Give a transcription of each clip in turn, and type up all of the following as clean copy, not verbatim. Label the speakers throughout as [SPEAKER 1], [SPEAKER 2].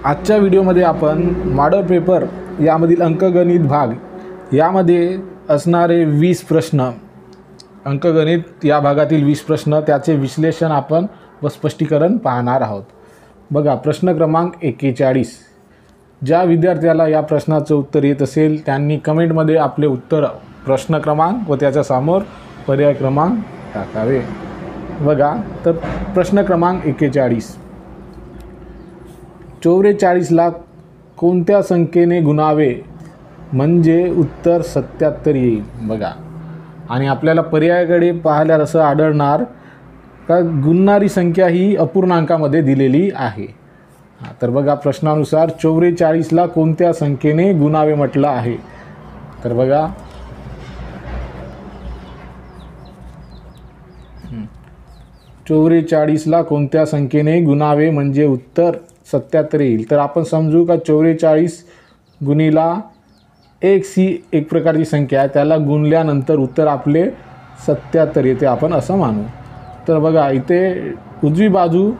[SPEAKER 1] आजच्या व्हिडिओमध्ये आपण मॉडेल पेपर यामधील अंकगणित भाग यामध्ये असणारे 20 प्रश्न, अंकगणित या भागातील 20 प्रश्न, त्याचे विश्लेषण आपण व स्पष्टीकरण पाहणार आहोत। बघा, प्रश्न क्रमांक 41। ज्या विद्यार्थ्याला या प्रश्नाचं उत्तर येत असेल त्यांनी कमेंटमध्ये आपले उत्तर, प्रश्न क्रमांक व त्याच्या समोर पर्याय क्रमांक टाकावे। बघा, तर प्रश्न क्रमांक 41, 44 ला कोणत्या संख्येने गुणावे म्हणजे उत्तर 77 येईल। बघा, आणि आपल्याला पर्यायाकडे पाहिल्यावर असं आढळणार का गुणणारी संख्या ही अपूर्णांकामध्ये दिलेली आहे। तर बघा, प्रश्नानुसार 44 ला कोणत्या संख्येने गुणावे म्हटलं आहे। तर बघा, 44 ला कोणत्या संख्येने गुणावे म्हणजे उत्तर 77 येईल। तर आपण समजू का 44 गुणिला x ही एक प्रकारची संख्या आहे, त्याला गुणल्यानंतर उत्तर आपले 77 येते, आपण असं मानू। तर बघा, इथे उजवी बाजू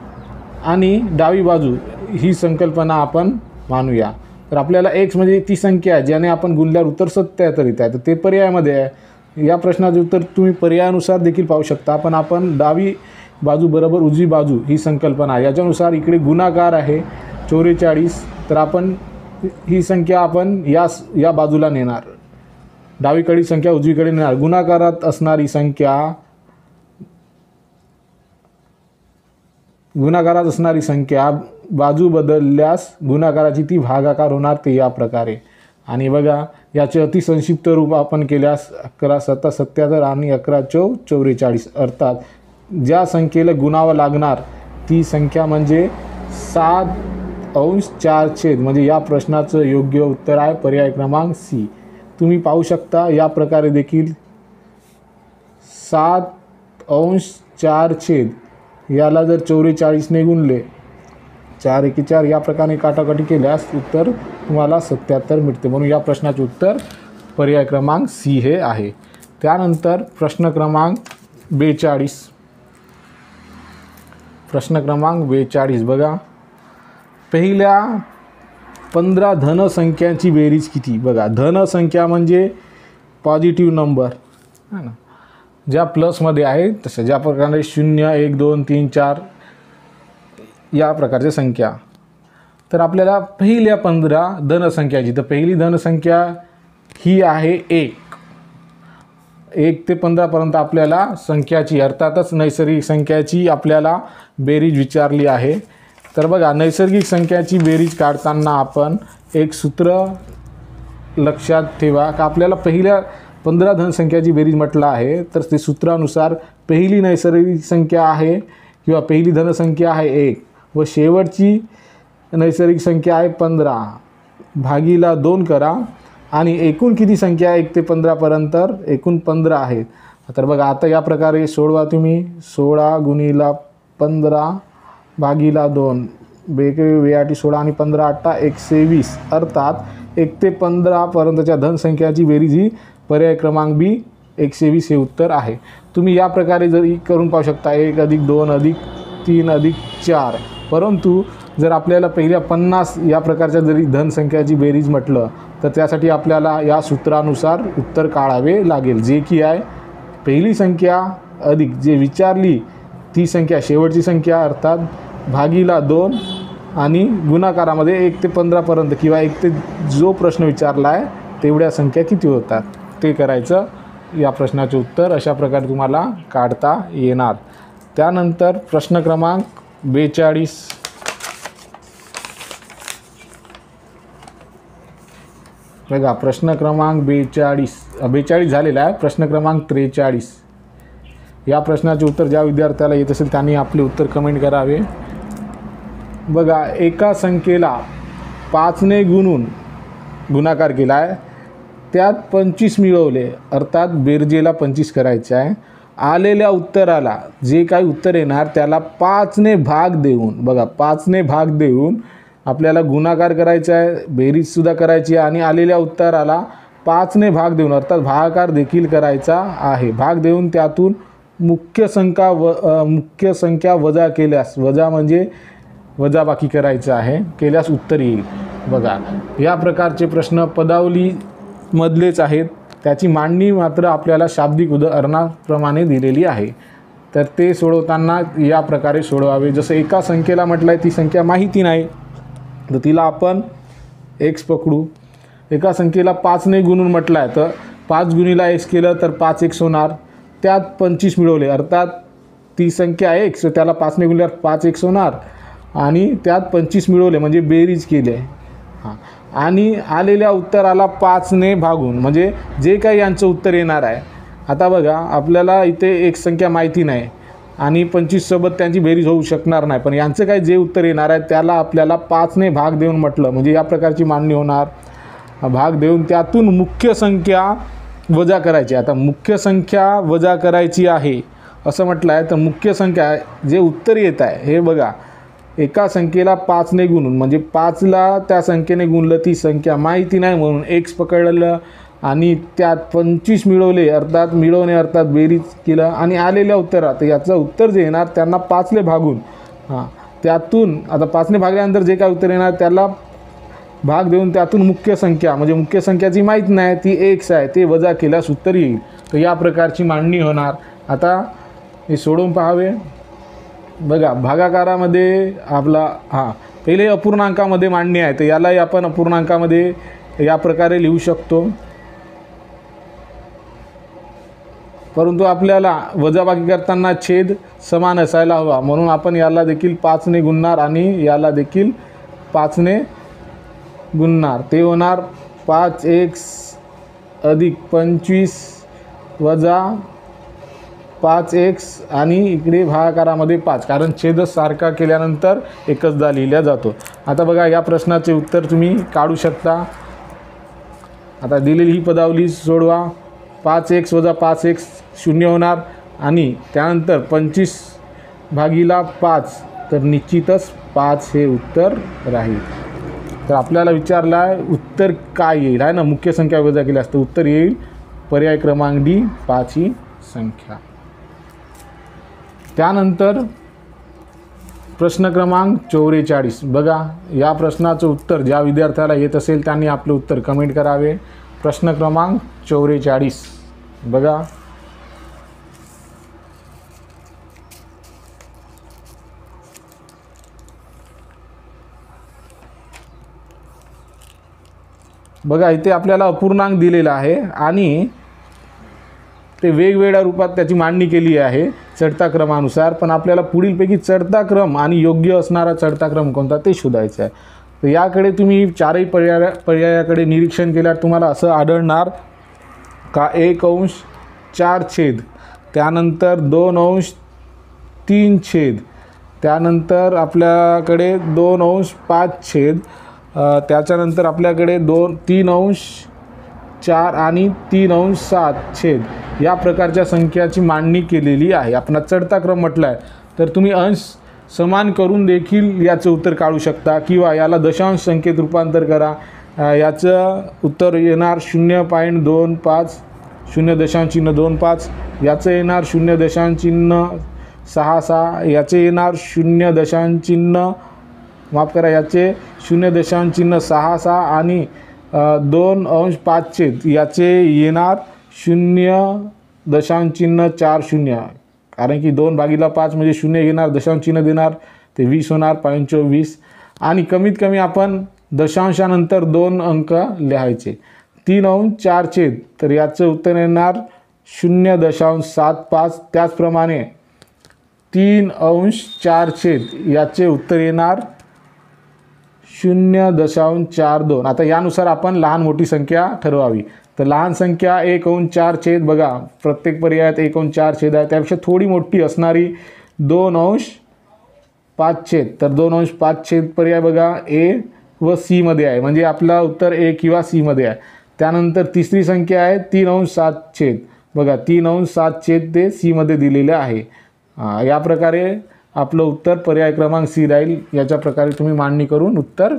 [SPEAKER 1] आणि डावी बाजू ही संकल्पना आपण मानूया। तर आपल्याला x म्हणजे ती संख्या आहे ज्याने आपण गुणल्यावर उत्तर 77 येत आहे, तर ते पर्यायामध्ये आहे। या प्रश्नाचे उत्तर तुम्ही पर्यायानुसार देखील पाहू शकता, पण आपण डावी बाजू बरोबर उजवी बाजू ही संकल्पना आहे, याच्यानुसार इकडे गुणाकार आहे 44, तर आपण ही संख्या आपण या बाजूला नेणार, डावीकडील संख्या उजवीकडे नेणार। गुणाकारात असणारी संख्या बाजू बदलल्यास गुणाकाराची ती भागाकार होणार, ते या प्रकारे। आणि बघा, याचे अतिसंक्षिप्त रूप आपण केल्यास 11 7 77 आणि 11 4 44, अर्थात ज्या संख्येला गुणावं लागणार ती संख्या म्हणजे 7/4 म्हणजे या प्रश्नाचं योग्य उत्तर आहे पर्याय क्रमांक सी। तुम्ही पाहू शकता या प्रकारे देखील 7/4 याला जर 44 ने गुणले, 4 1 4 या प्रकारे काटाकाटी केल्यास उत्तर तुम्हाला 77 मिळते, म्हणून या प्रश्नाचे उत्तर पर्याय क्रमांक सी हे आहे। त्यानंतर प्रश्न क्रमांक 42, प्रश्न क्रमांक 42 बघा, पहिल्या 15 धन संख्यांची बेरीज किती। बघा, धन संख्या म्हणजे पॉझिटिव्ह नंबर है ना, ज्या प्लसमध्ये आहे तसं, ज्या प्रकारे 0 1 2 3 4 या प्रकारच्या संख्या। तर आपल्याला पहिल्या 15 धनसंख्याची, तर पहिली धनसंख्या ही आहे 1 ते 15 पर्यंत आपल्याला संख्याची, अर्थातच नैसर्गिक संख्याची आपल्याला बेरीज विचारली आहे। तर बघा, नैसर्गिक संख्याची बेरीज काढताना आपण एक सूत्र लक्षात ठेवा का आपल्याला पहिल्या 15 धनसंख्याची बेरीज म्हटलं आहे, तर ते सूत्रानुसार पहिली नैसर्गिक संख्या आहे किंवा पहिली धनसंख्या आहे 1 व शेवटची नैसर्गिक संख्या आहे 15 भागीला 2 करा, आणि एकूण किती संख्या आहे 1 ते 15 पर्यंत, एकूण 15 आहेत। तर बघा, आता या प्रकारे सोडवा तुम्ही, 16 गुणिला 15 भागीला 2, बेटी 16 आणि 15 8 120, अर्थात 1 ते 15 पर्यंतच्या धनसंख्याची बेरीज ही पर्याय क्रमांक बी 120 हे उत्तर आहे। तुम्ही या प्रकारे जरी करून पाहू शकता, 1 + 2 + 3 + 4, परंतु जर आपल्याला पहिल्या 50 या प्रकारच्या जरी धनसंख्याची बेरीज म्हटलं तर त्यासाठी आपल्याला या सूत्रानुसार उत्तर काढावे लागेल, जे की आहे पहिली संख्या अधिक जे विचारली ती संख्या शेवटची संख्या, अर्थात भागीला 2 आणि गुणाकारामध्ये 1 ते 15 पर्यंत किंवा 1 ते जो प्रश्न विचारला आहे तेवढ्या संख्या किती होतात ते करायचं। या प्रश्नाचे उत्तर अशा प्रकारे तुम्हाला काढता येणार। त्यानंतर प्रश्न क्रमांक 42, बघा, प्रश्न क्रमांक 42 झालेला आहे। प्रश्न क्रमांक 43, या प्रश्नाचे उत्तर ज्या विद्यार्थ्याला येत असेल त्यांनी आपले उत्तर कमेंट करावे। बघा, एका संख्येला 5 ने गुणाकार केला आहे, त्यात 25 मिळवले, अर्थात बेरजेला 25 करायचे आहे। आलेल्या उत्तराला जे काही उत्तर येणार त्याला 5 ने भाग देऊन, बघा 5 ने भाग देऊन आपल्याला गुणाकार करायचा आहे, बेरीजसुद्धा करायची आहे, आणि आलेल्या उत्तराला 5 ने भाग देऊन अर्थात भागाकार देखील करायचा आहे। भाग देऊन त्यातून मुख्य संख्या वजा केल्यास, वजा म्हणजे वजाबाकी करायचं आहे, केल्यास उत्तर येईल. बघा या प्रकारचे प्रश्न पदावलीमधलेच आहेत, त्याची मांडणी मात्र आपल्याला शाब्दिक उदाहरणाप्रमाणे दिलेली आहे. तर ते सोडवताना या प्रकारे सोडवावे. जसं एका संख्येला म्हटलं आहे ती संख्या माहिती नाही, तर तिला आपण x पकडू. एका संख्येला 5ने गुणून म्हटलं आहे तर 5 गुणिला x केलं तर 5x होणार. त्यात 25 मिळवले, अर्थात ती संख्या आहे x, त्याला 5ने गुणल्यावर 5x होणार आणि त्यात 25 मिळवले म्हणजे बेरीज केली आहे. हां, आणि आलेल्या उत्तराला 5ने भागून म्हणजे जे काही यांचं उत्तर येणार आहे. आता बघा आपल्याला इथे एक संख्या माहिती नाही आणि 25 सोबत त्यांची बेरीज होऊ शकणार नाही, पण यांचं काय जे उत्तर येणार आहे त्याला आपल्याला 5ने भाग देऊन म्हटलं म्हणजे या प्रकारची मांडणी होणार. भाग देऊन त्यातून मुख्य संख्या वजा करायची. आता मुख्य संख्या वजा करायची आहे असं म्हटलं आहे, तर मुख्य संख्या जे उत्तर येत आहे हे बघा, एका संख्येला 5ने गुणून म्हणजे 5ला त्या संख्येने गुणलं, ती संख्या माहिती नाही म्हणून x पकडलं आणि त्यात 25 मिळवले, अर्थात मिळवणे अर्थात बेरीज केलं आणि आलेल्या उत्तरात याचं उत्तर जे येणार त्यांना 5ने भागून त्यातून आता 5ने भागल्यानंतर जे काय उत्तर येणार त्याला भाग देऊन त्यातून मुख्य संख्या म्हणजे मुख्य संख्याची माहीत नाही ती x आहे ते वजा केल्यास उत्तर येईल. तर या प्रकारची मांडणी होणार. आता हे सोडवून पाहावे. बघा भागाकारामध्ये आपला पहिले अपूर्णांकामध्ये मांडणी आहे, तर यालाही आपण अपूर्णांकामध्ये या प्रकारे लिहू शकतो. परंतु आपल्याला वजाबाकी करताना छेद समान असायला हवा म्हणून आपण याला देखील 5ने गुणणार आणि याला देखील 5ने गुणणार. ते होणार 5x अधिक 25 वजा 5x आणि इकडे भागाकारामध्ये 5, कारण छेदच सारखा केल्यानंतर एकचदा लिहिला जातो. आता बघा या प्रश्नाचे उत्तर तुम्ही काढू शकता. आता दिलेली ही पदावली सोडवा. 5x वजा 5x 0 होणार आणि त्यानंतर 25 भागिला 5, तर निश्चितच 5 हे उत्तर राहील. तर आपल्याला विचारला आहे उत्तर काय येईल आहे ना, मुख्य संख्या वजा केली असतं उत्तर येईल पर्याय क्रमांक डी 5 ही संख्या. त्यानंतर प्रश्न क्रमांक 44. बघा या प्रश्नाचं उत्तर ज्या विद्यार्थ्याला येत असेल त्यांनी आपले उत्तर कमेंट करावे. प्रश्न क्रमांक 44 बघा. बघा इथे आपल्याला अपूर्णांक दिलेला आहे आणि ते वेगवेगळ्या रूपात त्याची मांडणी केली आहे चढता क्रमानुसार, पण आपल्याला पुढीलपैकी चढता क्रम आणि योग्य असणारा चढता क्रम कोणता ते शोधायचं आहे. तर याकडे तुम्ही चारही पर्यायाकडे निरीक्षण केल्यावर तुम्हाला असं आढळणार का 1 अंश 4 छेद, त्यानंतर 2 अंश 3 छेद, त्यानंतर आपल्याकडे 2 अंश 5 छेद, त्याच्यानंतर आपल्याकडे 3 अंश 4 आणि 3 अंश 7 छेद या प्रकारच्या संख्याची मांडणी केलेली आहे. आपण चढता क्रम म्हटला आहे तर तुम्ही अंश समान करून देखील याचं उत्तर काढू शकता किंवा याला दशांश संख्येत रूपांतर करा. याचं उत्तर येणार 0.25 0.25, याचं येणार 0.66, याचे येणार 0.66 आणि 2 अंश 5 छेद याचे येणार 0.40, कारण की 2 भागिला 5 म्हणजे 0 येणार, दशांश चिन्ह देणार ते 20 होणार 25. आणि कमीत कमी आपण दशांशानंतर 2 अंक लिहायचे. 3 अंश 4 छेद तर याचं उत्तर येणार 0.75. त्याचप्रमाणे 3 अंश 4 छेद याचे उत्तर येणार 0.42. आता यानुसार आपण लहान मोठी संख्या ठरवावी. तर लहान संख्या 1 अंश 4 छेद, बघा प्रत्येक पर्यायात 1 अंश 4 छेद आहे, त्यापेक्षा थोडी मोठी असणारी 2 अंश 5 छेद. तर 2 अंश 5 छेद पर्याय बघा ए व सी मध्ये आहे, म्हणजे आपला उत्तर ए किंवा सी मध्ये आहे. त्यानंतर तिसरी संख्या आहे 3 अंश 7 छेद, बघा 3 अंश 7 छेद ते सी मध्ये दिलेले आहे. या प्रकारे आपलं उत्तर पर्याय क्रमांक सी राहील. याच्या प्रकारे तुम्ही मांडणी करून उत्तर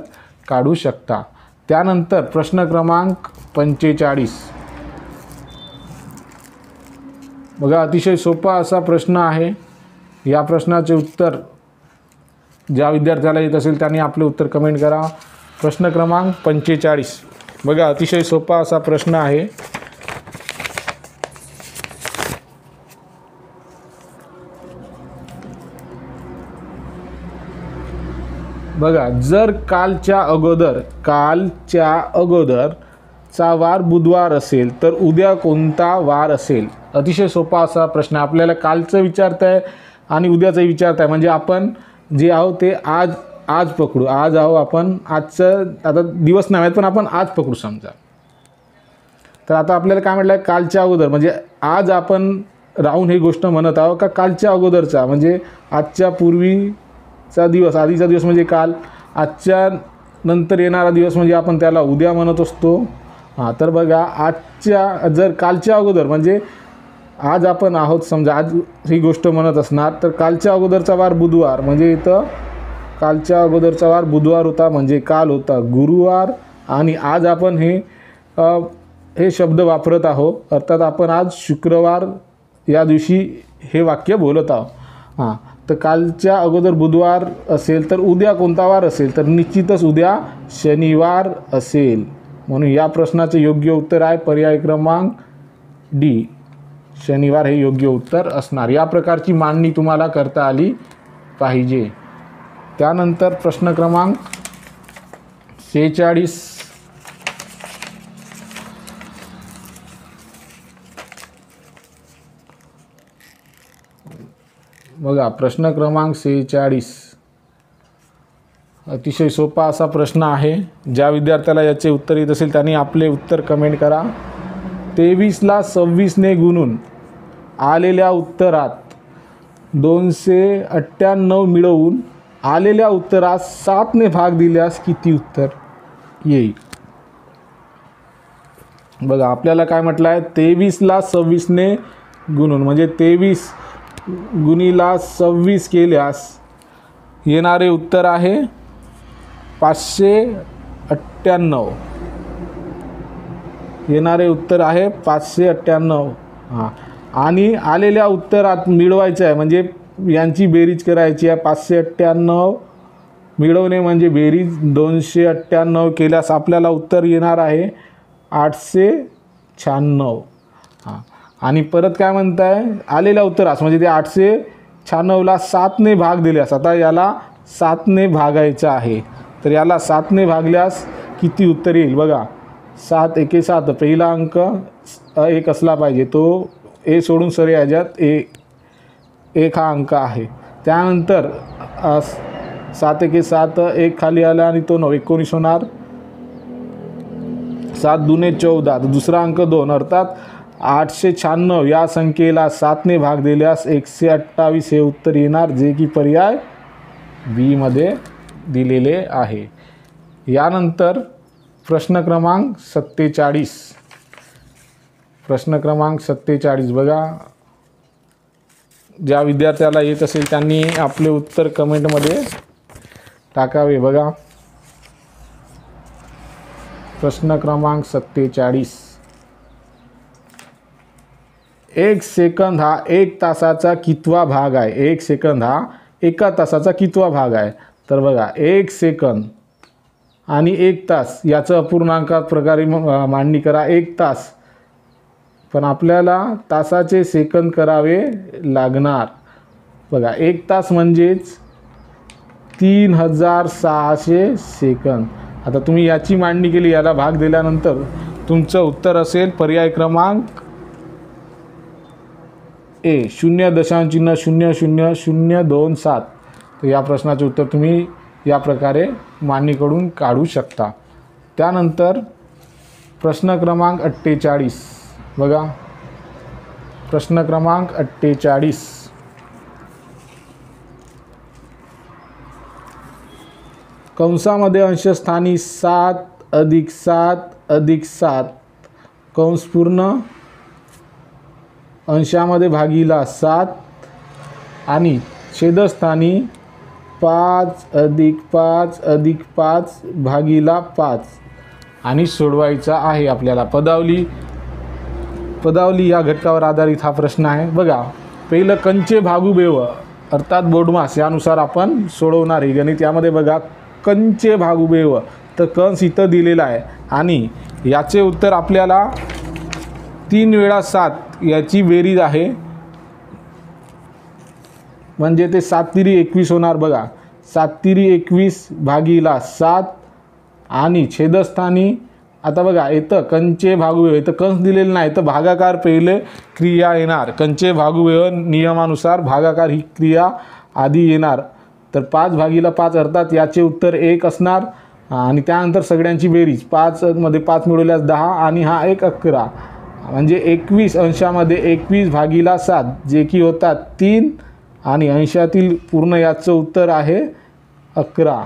[SPEAKER 1] काढू शकता. त्यानंतर प्रश्न क्रमांक 45. बघा अतिशय सोपा असा प्रश्न आहे. या प्रश्नाचे उत्तर ज्या विद्यार्थ्याला येत असेल त्यांनी आपले उत्तर कमेंट करा. प्रश्न क्रमांक 45. बघा, अतिशय सोपा असा प्रश्न आहे. बघा, जर कालच्या अगोदरचा वार बुधवार असेल तर उद्या कोणता वार असेल? अतिशय सोपा असा प्रश्न. आपल्याला कालचं विचारताय आणि उद्याचं विचारताय, म्हणजे आपण जे आहोत ते आज पकडू. आज आहो आपण, आजचं आता दिवस नाही आहेत पण आपण आज पकडू समजा. तर आता आपल्याला काय म्हटलं आहे, कालच्या अगोदर, म्हणजे आज आपण राहून ही गोष्ट म्हणत आहोत का कालच्या अगोदरचा, म्हणजे आजच्या पूर्वीचा दिवस, आधीचा दिवस म्हणजे काल, आजच्या नंतर येणारा दिवस म्हणजे आपण त्याला उद्या म्हणत असतो. हां, तर बघा, जर कालच्या अगोदर म्हणजे आज आपण आहोत समजा, आज ही गोष्ट म्हणत असणार, तर कालच्या अगोदरचा वार बुधवार, म्हणजे इथं कालच्या अगोदरचा वार बुधवार होता, म्हणजे काल होता गुरुवार. आणि आज आपण हे शब्द वापरत आहोत, अर्थात आपण आज शुक्रवार या दिवशी हे वाक्य बोलत आहोत. हां, तर कालच्या अगोदर बुधवार असेल तर उद्या कोणता वार असेल? तर निश्चितच उद्या शनिवार असेल. म्हणून या प्रश्नाचे योग्य उत्तर आहे पर्याय क्रमांक डी, शनिवार हे योग्य उत्तर असणार. या प्रकारची मांडणी तुम्हाला करता आली पाहिजे. त्यानंतर प्रश्न क्रमांक 46. बघा, प्रश्न क्रमांक 46 अतिशय सोपा असा प्रश्न आहे. ज्या विद्यार्थ्याला याचे उत्तर येत असेल त्यांनी आपले उत्तर कमेंट करा. 23ला 26ने गुणून आलेल्या उत्तरात 298 मिळवून आलेल्या उत्तरात 7ने भाग दिल्यास किती उत्तर येईल? बघा, आपल्याला काय म्हटलं आहे, 23ला 26ने गुणून, म्हणजे 23 गुणिला 26 केल्यास येणारे उत्तर आहे 598. येणारे उत्तर आहे 598. हां, आणि आलेल्या उत्तरात मिळवायचं आहे, म्हणजे यांची बेरीज करायची आहे. 598 मिळवणे म्हणजे बेरीज, 298 केल्यास आपल्याला उत्तर येणार आहे 896. हां, आणि परत काय म्हणताय, आलेल्या उत्तरास म्हणजे ते 896ला 7ने भाग दिल्यास, आता याला 7ने भागायचं आहे, तर याला 7ने भागल्यास किती उत्तर येईल? बघा, 7 एके 7, पहिला अंक 1 असला पाहिजे, तो ए सोडून सर याच्यात एक हा अंक आहे. त्यानंतर 7 एके 7, 1 खाली आला आणि तो 9, 19 होणार. 7 दुने 14, दुसरा अंक 2, अर्थात 896 या संख्येला 7ने भाग दिल्यास 128 हे उत्तर येणार, जे की पर्याय बी मध्ये दिलेले आहे. यानंतर प्रश्न क्रमांक 47. प्रश्न क्रमांक 47 बघा, ज्या विद्यार्थ्याला येत असेल त्यांनी आपले उत्तर कमेंटमध्ये टाकावे. बघा, प्रश्न क्रमांक 47. 1 सेकंद हा 1 तासाचा कितवा भाग आहे? 1 सेकंद हा 1 तासाचा कितवा भाग आहे? तर बघा, 1 सेकंद आणि 1 तास याचं अपूर्णांकात प्रकारे मांडणी करा. 1 तास, पण आपल्याला तासाचे सेकंद करावे लागणार. बघा, 1 तास म्हणजेच 3600 सेकंद. आता तुम्ही याची मांडणी केली, याला भाग दिल्यानंतर तुमचं उत्तर असेल पर्याय क्रमांक ए, 0.00027. तर या प्रश्नाचे उत्तर तुम्ही या प्रकारे मांडणीकडून काढू शकता. त्यानंतर प्रश्न क्रमांक 48. बघा, प्रश्न क्रमांक 48. कंसामध्ये अंशस्थानी 7 + 7 + 7 कंस पूर्ण, अंशामध्ये भागीला 7 आणि छेदस्थानी 5 + 5 + 5 भागीला 5 आणि सोडवायचा आहे आपल्याला. पदावली या घटकावर आधारित हा प्रश्न आहे. बघा, पहिलं कंचे भागू बेव, अर्थात बोडमास यानुसार आपण सोडवणार आहे गणित। यामध्ये बघा कंचे भागुबेव, तर कंस इथं दिलेला आहे आणि याचे उत्तर आपल्याला 3 वेळा 7 याची बेरीज आहे, म्हणजे ते 7 तिरी 21 होणार। बघा 7 तिरी 21 भागीला 7 आणि छेदस्थानी आता बघा इथं कंचे भागुबेव, इथं कंस दिलेलं नाही तर भागाकार पहिले क्रिया येणार। कंचे भागुबेव नियमानुसार भागाकार ही क्रिया आधी येणार। तर 5 भागीला 5 अर्थात याचे उत्तर 1 असणार आणि त्यानंतर सगळ्यांची बेरीज 5 मध्ये 5 मिळवल्यास 10 आणि हा 1 11, म्हणजे 21 अंशामध्ये 21 भागीला 7 जे की होतात 3 आणि अंशातील पूर्ण याचं उत्तर आहे 11,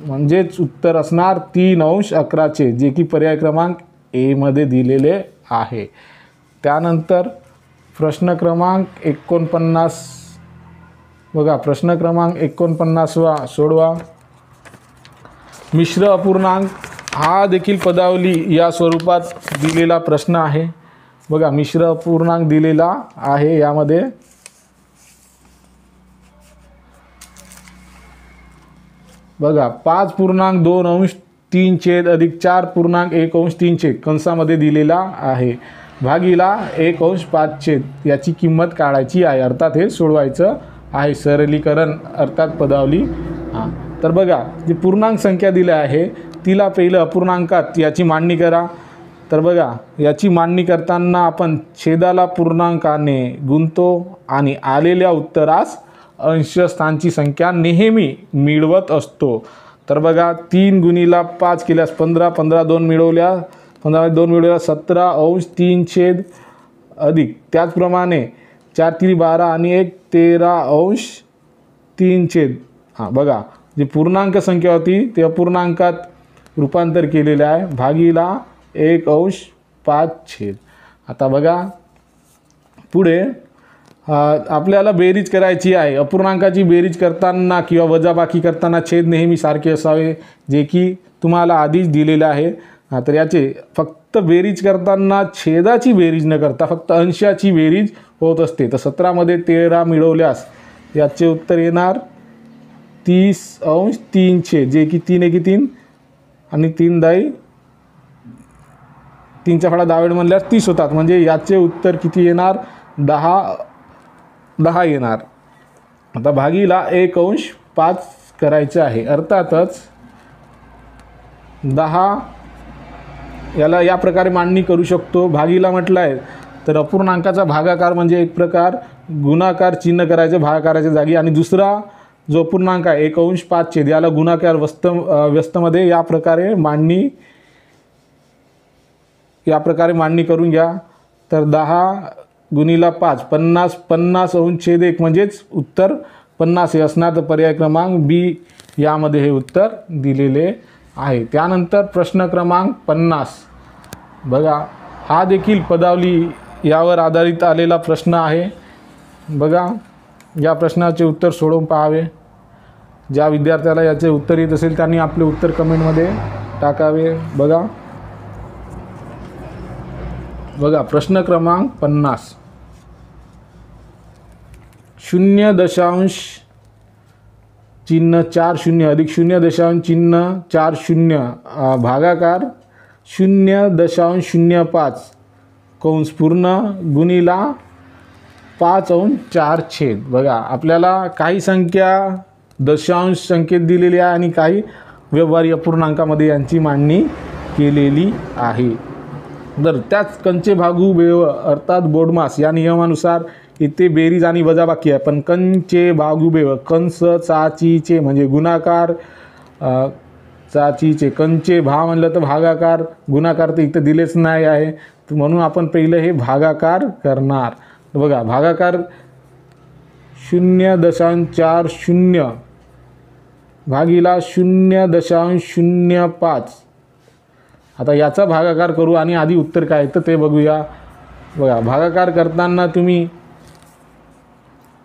[SPEAKER 1] म्हणजेच उत्तर असणार 3 अंश 11चे, जे की पर्याय क्रमांक ए मध्ये दिलेले आहे। त्यानंतर प्रश्न क्रमांक 49 बघा, प्रश्न क्रमांक 49वा सोडवा। मिश्र अपूर्णांक हा देखील पदावली या स्वरूपात दिलेला प्रश्न आहे। बघा मिश्र अपूर्णांक दिलेला आहे, यामध्ये बघा 5.2 अंश 3 छेद अधिक 4.1 अंश 3 छेद कंसामध्ये दिलेला आहे भागीला 1 अंश 5 छेद याची किंमत काढायची आहे। अर्थात हे सोडवायचं आहे, सरलीकरण अर्थात पदावली। हां तर बघा जी पूर्णांक संख्या दिली आहे तिला पहिलं अपूर्णांकात याची मांडणी करा। तर बघा याची मांडणी करताना आपण छेदाला पूर्णांकाने गुणतो आणि आलेल्या उत्तरास अंशस्थानची संख्या नेहमी मिळवत असतो। तर बघा 3 गुणीला 5 केल्यास 15, 15 2 मिळवल्या 15 2 मिळवल्या 17 अंश 3 छेद अधिक त्याचप्रमाणे 4 तिरी 12 आणि 1 13 अंश 3 छेद। हां बघा जी पूर्णांक संख्या होती ते अपूर्णांकात रूपांतर केलेले आहे भागीला 1 अंश 5 छेद। आता बघा पुढे आपल्याला बेरीज करायची आहे। अपूर्णांकाची बेरीज करताना किंवा वजाबाकी करताना छेद नेहमी सारखे असावे, जे की तुम्हाला आधीच दिलेले आहे। तर याचे फक्त बेरीज करताना छेदाची बेरीज न करता फक्त अंशाची बेरीज होत असते। तर 17 मध्ये 13 मिळवल्यास याचे उत्तर येणार 30 अंश 3 छेद, जे की 3 एकी 3 आणि 3 दाई 3चा फळा 10 वेळ म्हणल्यास 30 होतात, म्हणजे याचे उत्तर किती येणार 10 येणार। आता भागीला 1 अंश 5 करायचं आहे। अर्थातच 10 याला या प्रकारे मांडणी करू शकतो। भागीला म्हटलं आहे तर अपूर्णांकाचा भागाकार म्हणजे एक प्रकार गुणाकार चिन्ह करायचं भागाकाराच्या जागी, आणि दुसरा जो अपूर्णांक आहे 1 अंश 5 छेद याला गुणाकार व्यस्तमध्ये या प्रकारे मांडणी करून घ्या। तर 10 गुणीला 5 50, 50 अंश छेद 1 म्हणजेच उत्तर 50 हे असणार। तर पर्याय क्रमांक बी यामध्ये हे उत्तर दिलेले आहे। त्यानंतर प्रश्न क्रमांक 50 बघा, हा देखील पदावली यावर आधारित आलेला प्रश्न आहे। बघा या प्रश्नाचे उत्तर सोडवून पाहावे। ज्या विद्यार्थ्याला याचे उत्तर येत असेल त्यांनी आपले उत्तर कमेंटमध्ये टाकावे। बघा प्रश्न क्रमांक 50 0 चिन्ह 4 शून्य अधिक 0 चिन्ह 4 शून्य भागाकार 0.05 कंस पूर्ण गुणीला 5 अंश 4 छेद। बघा आपल्याला काही संख्या दशांश संख्येत दिलेली आहे आणि काही व्यवहारी अपूर्णांकामध्ये यांची मांडणी केलेली आहे। तर त्याच कंचे भागुबेव अर्थात बोडमास या नियमानुसार इथे बेरीज आणि वजाबाकी आहे, पण कंचे भागुबेव कंस चाचीचे म्हणजे गुणाकार चाचीचे कंचे भा म्हणलं तर भागाकार गुणाकार तर इथे दिलेच नाही आहे, तर म्हणून आपण पहिलं हे भागाकार करणार। बघा भागाकार 0.40 भागीला 0.05। आता याचा भागाकार करू आणि आधी उत्तर काय तर ते बघूया। बघा भागाकार करताना तुम्ही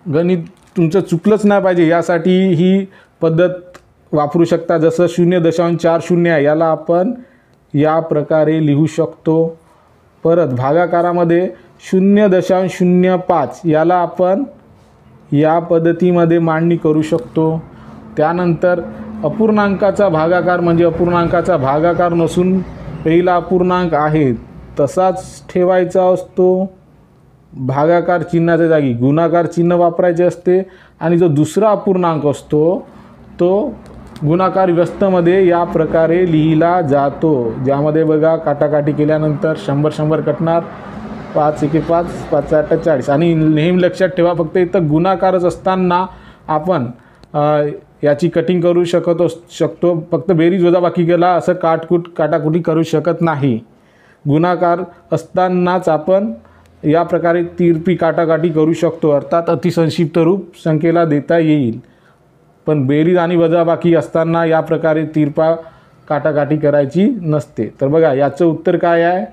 [SPEAKER 1] गणित तुमचं चुकलंच नाही पाहिजे यासाठी ही पद्धत वापरू शकता। जसं 0.40 आहे याला आपण या प्रकारे लिहू शकतो। परत भागाकारामध्ये 0.05 याला आपण या पद्धतीमध्ये मांडणी करू शकतो. त्यानंतर अपूर्णांकाचा भागाकार म्हणजे अपूर्णांकाचा भागाकार नसून पहिला अपूर्णांक आहे तसाच ठेवायचा असतो. भागाकार चिन्हाच्या जागी गुणाकार चिन्ह वापरायचे असते आणि जो दुसरा अपूर्णांक असतो तो गुणाकार व्यस्तमध्ये या प्रकारे लिहिला जातो, ज्यामध्ये बघा काटाकाटी केल्यानंतर 100 कटणार, 5 एके 5, 5 8 40. आणि नेहमी लक्षात ठेवा फक्त इथं गुणाकारच असताना आपण याची कटिंग करू शकतो, फक्त बेरीज वजाबाकी केला असं काटाकुटी करू शकत नाही. गुणाकार असतानाच आपण या प्रकारे तिरपी काटाकाटी करू शकतो, अर्थात अतिसंक्षिप्त रूप संख्येला देता येईल. पण बेरीज आणि वजाबाकी असताना या प्रकारे तिरपा काटाकाटी करायची नसते. तर बघा याचं उत्तर काय आहे,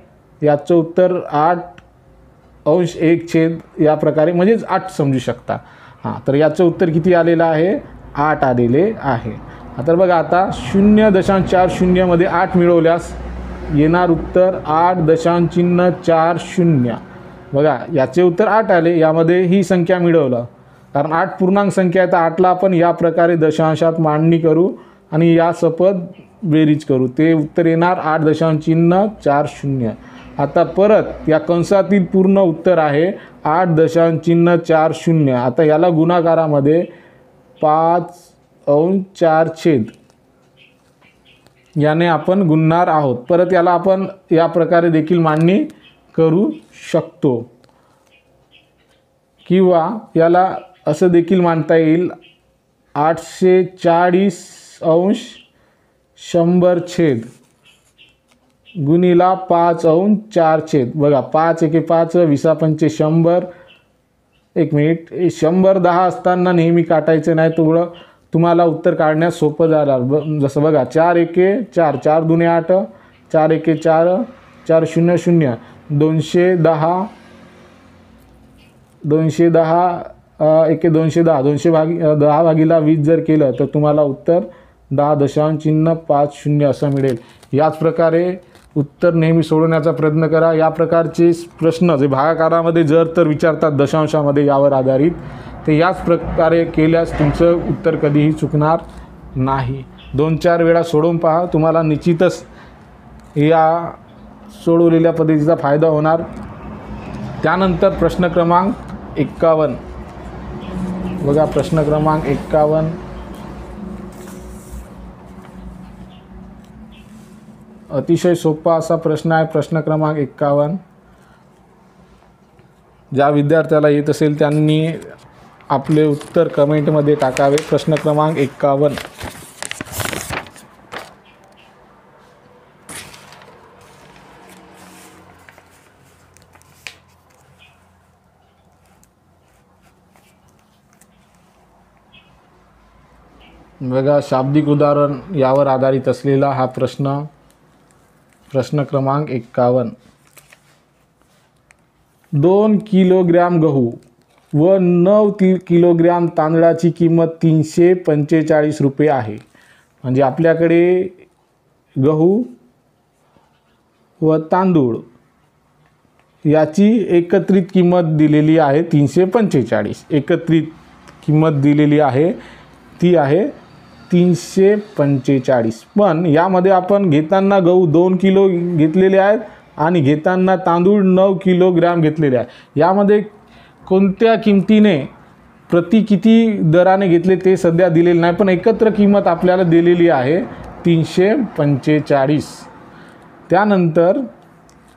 [SPEAKER 1] याचं उत्तर 8/1 या प्रकारे म्हणजेच 8 समजू शकता. तर याचं उत्तर किती आलेलं आहे, 8 आलेले आहे. तर बघा आता 0.40 मध्ये 8 मिळवल्यास येणार उत्तर 8.40. बघा याचे उत्तर 8 आले, यामध्ये ही संख्या मिळवलं कारण 8 पूर्णांक संख्या आहे तर 8ला आपण या प्रकारे दशांशात मांडणी करू आणि या सपद बेरीज करू, ते उत्तर येणार 8.40. आता परत या कंसातील पूर्ण उत्तर आहे 8.40. आता याला गुणाकारामध्ये 5/4 याने आपण गुणणार आहोत. परत याला आपण या प्रकारे देखील मांडणी करू शकतो किंवा याला असं देखील मांडता येईल 840/100 गुणिला 5/4. बघा 5 एके 5, 20 पंचे 100. एक मिनिट, 100 10 असताना नेहमी काटायचं नाही, तेवढं तुम्हाला उत्तर काढण्यास सोपं जाणार. जसं बघा 4 एके 4, 4 दुने 8, 4 एके 4, 4 0 0, 210 एके 210, 210 भागिला 20 जर केलं तर तुम्हाला उत्तर 10.50 असं मिळेल. याच प्रकारे उत्तर नेहमी सोडवण्याचा प्रयत्न करा. या प्रकारचे प्रश्न जे भागाकारामध्ये जर तर विचारतात दशांशामध्ये यावर आधारित, ते याच प्रकारे केल्यास तुमचं उत्तर कधीही चुकणार नाही. 2-4 वेळा सोडवून पहा, तुम्हाला निश्चितच या सोडवलेल्या पद्धतीचा फायदा होणार. त्यानंतर प्रश्न क्रमांक 51. बघा प्रश्न क्रमांक 51 अतिशय सोपा असा प्रश्न आहे. प्रश्न क्रमांक 51 ज्या विद्यार्थ्याला येत असेल त्यांनी आपले उत्तर कमेंटमध्ये टाकावे. प्रश्न क्रमांक 51. बघा शाब्दिक उदाहरण यावर आधारित असलेला हा प्रश्न. प्रश्न क्रमांक 51. 2 किलोग्रॅम गहू व 9 किलोग्रॅम तांदळाची किंमत 345 रुपये आहे. म्हणजे आपल्याकडे गहू व तांदूळ याची एकत्रित किंमत दिलेली आहे 345. एकत्रित किंमत दिलेली आहे ती आहे 345. पण यामध्ये आपण घेताना गहू 2 किलो घेतलेले आहेत आणि घेताना तांदूळ 9 किलोग्रॅम घेतलेले आहे. यामध्ये कोणत्या किमतीने प्रति किती दराने घेतले ते सध्या दिलेले नाही, पण एकत्र किंमत आपल्याला दिलेली आहे 345. त्यानंतर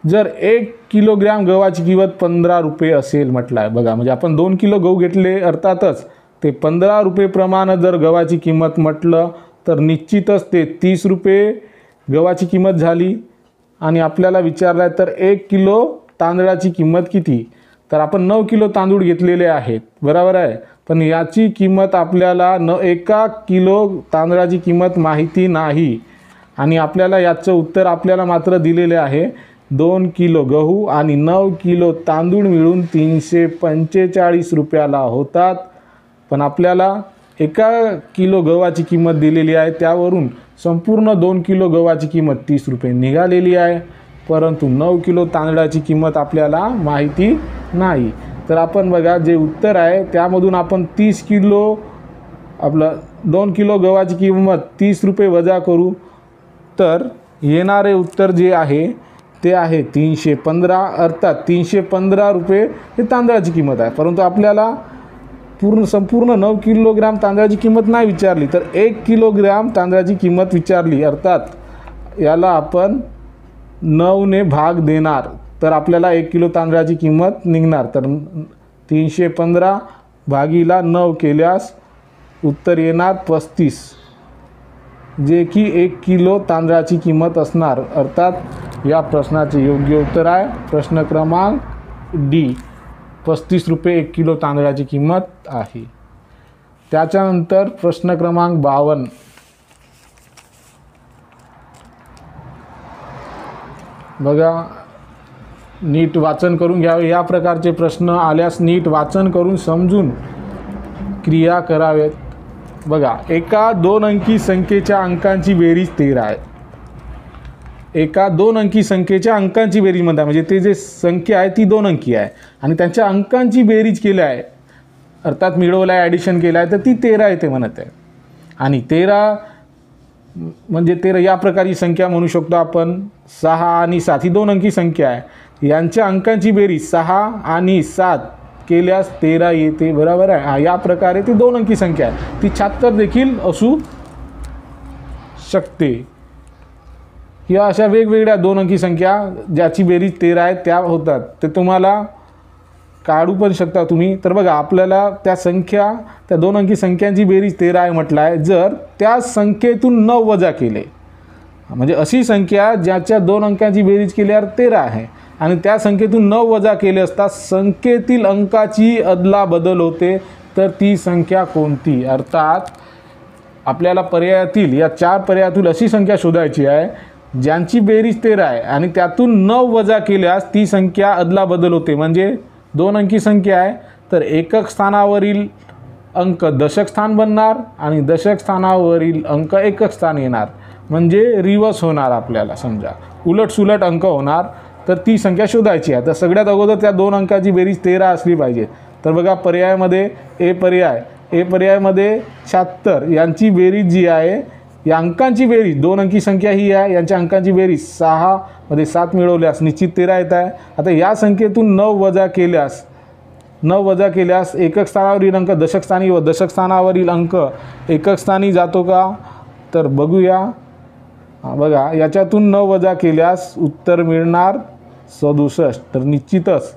[SPEAKER 1] जर 1 किलोग्रॅम गव्हाची किंमत 15 रुपये असेल म्हटलं आहे. बघा म्हणजे आपण 2 किलो गहू घेतले, अर्थातच ते 15 रुपये प्रमाणे जर गव्हाची किंमत म्हटलं तर निश्चितच ते 30 रुपये गव्हाची किंमत झाली. आणि आपल्याला विचारलं आहे तर 1 किलो तांदळाची किंमत किती, तर आपण 9 किलो तांदूळ घेतलेले आहेत, बरोबर आहे. पण याची किंमत आपल्याला 1 किलो तांदळाची किंमत माहिती नाही आणि आपल्याला याचं उत्तर आपल्याला मात्र दिलेले आहे 2 किलो गहू आणि 9 किलो तांदूळ मिळून 345 रुपयाला होतात. पण आपल्याला 1 किलो गव्हाची किंमत दिलेली आहे, त्यावरून संपूर्ण 2 किलो गव्हाची किंमत 30 रुपये निघालेली आहे, परंतु 9 किलो तांदळाची किंमत आपल्याला माहिती नाही. तर आपण बघा जे उत्तर आहे त्यामधून आपण 30 किलो आपलं 2 किलो गव्हाची किंमत 30 रुपये वजा करू, तर येणारे उत्तर जे आहे ते आहे 315. अर्थात 315 रुपये हे तांदळाची किंमत आहे, परंतु आपल्याला संपूर्ण 9 किलोग्राम तांदळाची किंमत नाही विचारली, तर 1 किलोग्राम तांदळाची किंमत विचारली. अर्थात याला आपण 9 ने भाग देणार, तर आपल्याला 1 किलो तांदळाची किंमत निघणार. तर 315 भागीला 9 केल्यास उत्तर येणार 35, जे की 1 किलो तांदळाची किंमत असणार. अर्थात या प्रश्नाचे योग्य उत्तर आहे प्रश्न क्रमांक डी, 35 रुपये 1 किलो तांदळाची किंमत आहे. त्याच्यानंतर प्रश्न क्रमांक 52. बघा, नीट वाचन करून घ्यावे. या प्रकारचे प्रश्न आल्यास नीट वाचन करून समजून क्रिया करावेत. बघा, एका 2 अंकी संख्येच्या अंकांची बेरीज 13 आहे. एका 2 अंकी संख्येच्या अंकांची बेरीज म्हणतात, म्हणजे ते जे संख्या आहे ती 2 अंकी आहे आणि त्यांच्या अंकांची बेरीज केली आहे, अर्थात मिळवलं आहे, ॲडिशन केलं आहे, तर ती 13 येते म्हणत आहे. आणि 13 म्हणजे 13 या प्रकारची संख्या म्हणू शकतो आपण. 6 आणि 7 ही 2 अंकी संख्या आहे, यांच्या अंकांची बेरीज 6 आणि 7 केल्यास 13 येते, बरोबर आहे. या प्रकारे ती 2 अंकी संख्या आहे, ती 76 देखील असू शकते. किंवा अशा वेगवेगळ्या 2 अंकी संख्या ज्याची बेरीज 13 आहे त्या होतात, ते तुम्हाला काढू पण शकता तुम्ही. तर बघा, आपल्याला त्या संख्या, त्या 2 अंकी संख्यांची बेरीज 13 आहे म्हटलं आहे. जर त्या संख्येतून 9 वजा केले, म्हणजे अशी संख्या ज्याच्या 2 अंकांची बेरीज केल्यावर 13 आहे आणि त्या संख्येतून 9 वजा केले असता संख्येतील अंकाची अदलाबदल होते, तर ती संख्या कोणती? अर्थात आपल्याला पर्यायातील, या 4 पर्यायातील अशी संख्या शोधायची आहे ज्यांची बेरीज 13 आहे आणि त्यातून 9 वजा केल्यास ती संख्या अदलाबदल होते. म्हणजे 2 अंकी संख्या आहे तर एकक स्थानावरील अंक दशक स्थान बनणार आणि दशक स्थानावरील अंक एकक स्थान येणार, म्हणजे रिवर्स होणार. आपल्याला समजा उलटसुलट अंक होणार, तर ती संख्या शोधायची आहे. तर सगळ्यात अगोदर त्या 2 अंकाची बेरीज 13 असली पाहिजे. तर बघा, पर्यायामध्ये ए पर्यायामध्ये 76 यांची बेरीज जी आहे, या अंकांची बेरीज 2 अंकी संख्या ही आहे, यांच्या अंकांची बेरीज 6 मध्ये 7 मिळवल्यास निश्चित 13 येत आहे. आता या संख्येतून 9 वजा केल्यास एकक स्थानावरील अंक दशक स्थानी व दशक स्थानावरील अंक एकक स्थानी जातो का? तर बघूया. बघा, याच्यातून 9 वजा केल्यास उत्तर मिळणार 67. तर निश्चितच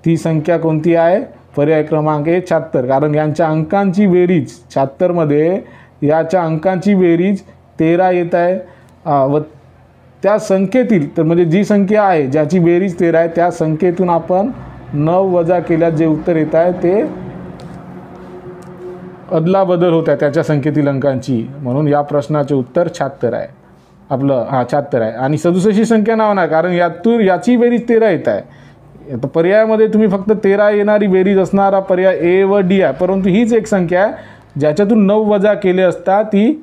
[SPEAKER 1] ती संख्या कोणती आहे? पर्याय क्रमांक 76, कारण यांच्या अंकांची बेरीज 76 मध्ये याच्या अंकांची बेरीज 13 येत आहे. व त्या संख्येतील, तर म्हणजे जी संख्या आहे ज्याची बेरीज 13 आहे त्या संख्येतून आपण 9 वजा केल्यास जे उत्तर येत आहे ते अदलाबदल होत आहे त्याच्या संख्येतील अंकांची, म्हणून या प्रश्नाचे उत्तर 76 आहे. आपलं 76 आहे. आणि 67 ही संख्या नाव नाही, कारण याची बेरीज 13 येत आहे. आता पर्यायामध्ये तुम्ही फक्त 13 येणारी बेरीज असणारा पर्याय ए व डी आहे, परंतु हीच एक संख्या आहे ज्याच्यातून 9 वजा केले असता ती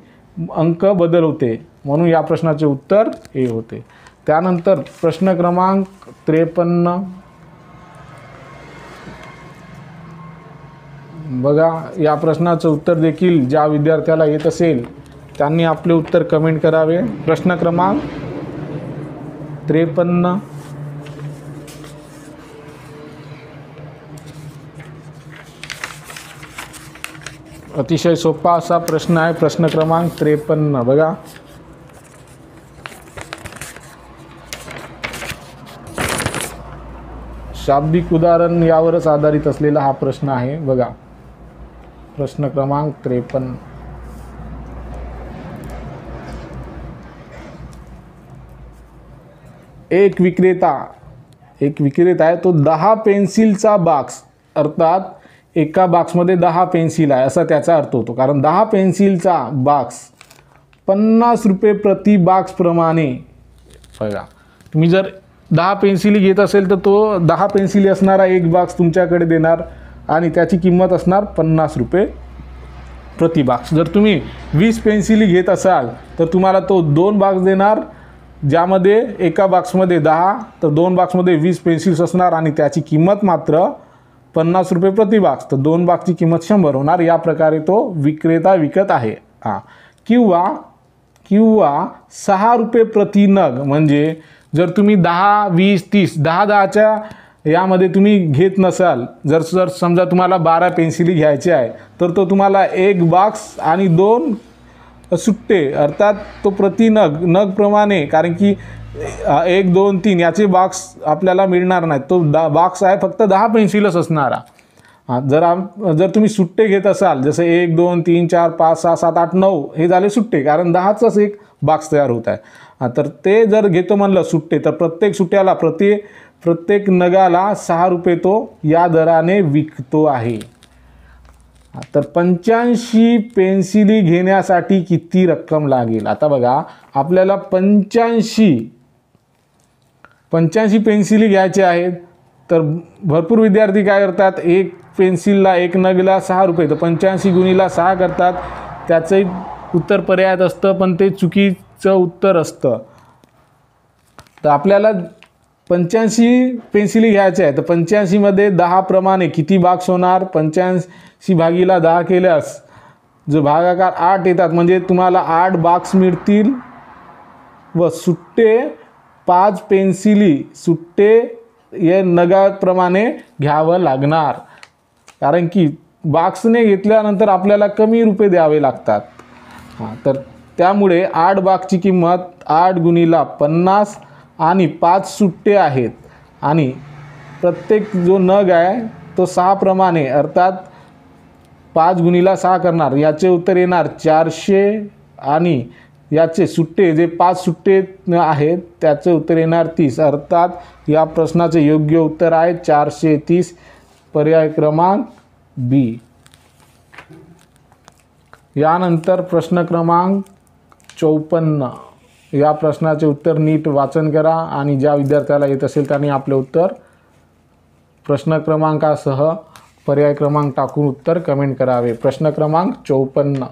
[SPEAKER 1] अंक बदल होते, म्हणून या प्रश्नाचे उत्तर ए होते. त्यानंतर प्रश्न क्रमांक 53. बघा, या प्रश्नाचं उत्तर देखील ज्या विद्यार्थ्याला येत असेल त्यांनी आपले उत्तर कमेंट करावे. प्रश्न क्रमांक 53. अतिशय सोपा असा प्रश्न आहे. प्रश्न क्रमांक 53. बघा, शाब्दिक उदाहरण यावरच आधारित असलेला हा प्रश्न आहे. बघा, प्रश्न क्रमांक 53. एक विक्रेता आहे, तो 10 पेन्सिलचा बॉक्स, अर्थात एका बॉक्समध्ये 10 पेन्सिल आहे असा त्याचा अर्थ होतो, कारण 10 पेन्सिलचा बॉक्स 50 रुपये प्रति बॉक्स प्रमाणे. बघा, तुम्ही जर 10 पेन्सिली घेत असेल तर तो 10 पेन्सिली असणारा एक बॉक्स तुमच्याकडे देणार आणि त्याची किंमत असणार 50 रुपये प्रति बॉक्स. जर तुम्ही 20 पेन्सिली घेत असाल तर तुम्हाला तो 2 बॉक्स देणार, ज्यामध्ये एका बॉक्समध्ये 10 तर 2 बॉक्समध्ये 20 पेन्सिल्स असणार आणि त्याची किंमत मात्र 50 रुपये प्रति बॉक्स, तर 2 बॉक्सची किंमत 100 होणार. या प्रकारे तो विक्रेता विकत आहे. किंवा 6 रुपये प्रति नग, म्हणजे जर तुम्ही 10, 20, 30, 10-10च्या यामध्ये तुम्ही घेत नसाल, जर समजा तुम्हाला 12 पेन्सिली घ्यायचे आहे, तर तो तुम्हाला 1 बॉक्स आणि 2 सुट्टे, अर्थात तो प्रति नगप्रमाणे, कारण की 1, 2, 3 याचे बॉक्स आपल्याला मिळणार नाहीत. तो बॉक्स आहे फक्त 10 पेन्सिलच असणारा. जर तुम्ही सुट्टे घेत असाल, जसे 1, 2, 3, 4, 5, 6, 7, 8, 9 हे झाले सुट्टे, कारण 10चाच एक बॉक्स तयार होत आहे. तर ते जर घेतो म्हणलं सुट्टे, तर प्रत्येक सुट्ट्याला प्रत्येक नगाला 6 रुपये तो या दराने विकतो आहे. तर 85 पेन्सिली घेण्यासाठी किती रक्कम लागेल? आता बघा, आपल्याला 85 पेन्सिली घ्यायचे आहेत, तर भरपूर विद्यार्थी काय करतात, एक पेन्सिलला, एक नगला 6 रुपये, तर 85 गुणीला 6 करतात. त्याचंही उत्तर पर्यायात असतं, पण ते चुकीचं उत्तर असतं. तर आपल्याला 85 पेन्सिली घ्यायच्या आहे, तर 85मध्ये 10 प्रमाणे किती बॉक्स होणार? 85 भागीला 10 केल्यास जो भागाकार 8 येतात, म्हणजे तुम्हाला 8 बॉक्स मिळतील. व सुट्टे 5 पेन्सिली सुट्टे हे नगाप्रमाणे घ्यावं लागणार, कारण की बॉक्सने घेतल्यानंतर आपल्याला कमी रुपये द्यावे लागतात. तर त्यामुळे 8 बॉक्सची किंमत 8 गुणीला 50 आणि 5 सुट्टे आहेत, आणि प्रत्येक जो नग आहे तो 6 प्रमाणे, अर्थात 5 गुणीला 6 करणार, याचे उत्तर येणार 400. आणि याचे सुट्टे, जे 5 सुट्टे आहेत त्याचे उत्तर येणार 30. अर्थात या प्रश्नाचे योग्य उत्तर आहे 430, पर्याय क्रमांक बी. यानंतर प्रश्न क्रमांक 54. या प्रश्नाचे उत्तर नीट वाचन करा, आणि ज्या विद्यार्थ्याला येत असेल त्यांनी आपले उत्तर प्रश्न क्रमांकासह पर्याय क्रमांक टाकून उत्तर कमेंट करावे. प्रश्न क्रमांक 54.